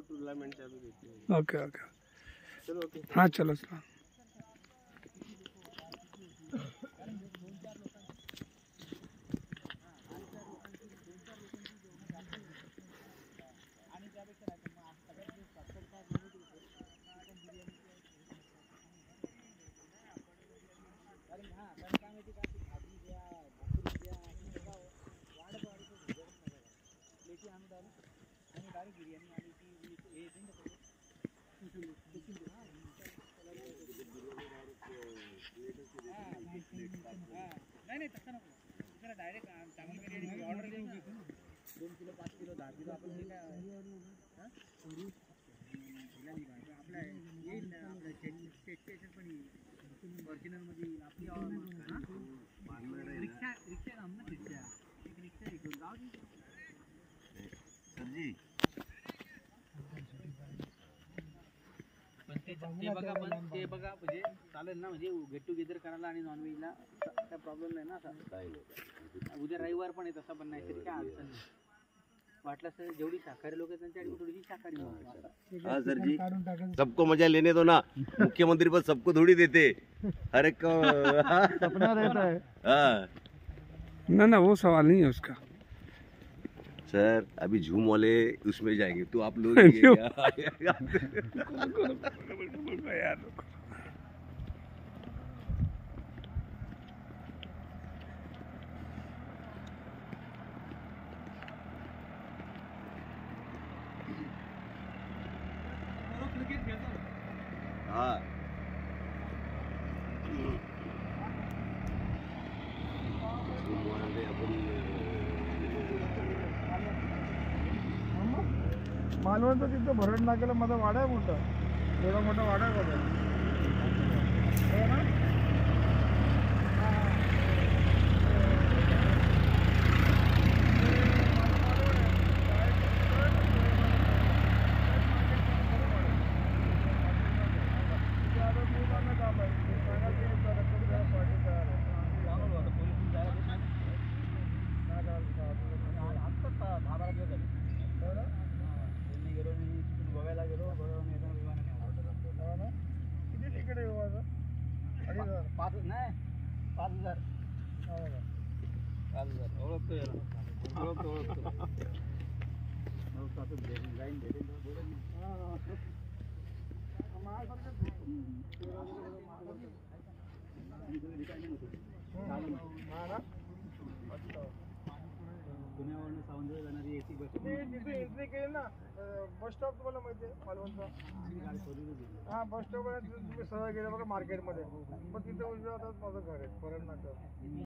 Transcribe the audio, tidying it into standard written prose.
Tournament चालू देते। Okay okay चलो ओके। हाँ चलो चलो। नहीं तसं नको जरा डायरेक्ट चांगली बिर्याणी ऑर्डर देऊ ना 2 किलो 5 किलो 10 किलो आपण जे काय आपल्या येईल ना आपल्या स्टेशन पण येईल ओरिजिनल मध्ये आपली रिक्षा रिक्षा काम ना रिक्षा एक रिक्षा घेऊन जाऊ सरजी ते बघा म्हणजे चालेल ना म्हणजे गेट टुगेदर करायला आणि नॉनव्हेजला काय प्रॉब्लेम नाही ना असा उद्या रविवार पण आहे तसा पण नाही तरी काय अडचण नाही वाटलं सर जेवढी शाकाहारी लोक आहेत त्यांच्याकडे थोडीशी शाकाहारी हाँ सर जी सबको मजा लेने दो ना मुख्यमंत्री बस सबको थोड़ी देते हर एक को सपना रहता है। हाँ ना वो सवाल नहीं है उसका। सर अभी झूम वाले उसमें जाएंगे तो आप लोग हाँ मालवणचं तिथं भरण नाक्याला माझा वाडा आहे मोठा एवढा मोठा वाडा आहे बघा हो ना। बघायला गेलो किती तिकीट आहे बाबा? 5,000 नाही 5,000 ओळखतो याला ओळखतो जाईन भेटेन पुण्यावरून सावंतवाडी जाणारी एसी बस तिथे एंट्री केली ना बस स्टॉप तुम्हाला माहिती आहे मालवणचा? हां बस स्टॉप आहे तुम्ही सरळ गेले बघा मार्केटमध्ये मग तिथे उजव्या हातात माझं घर आहे भरण नाका।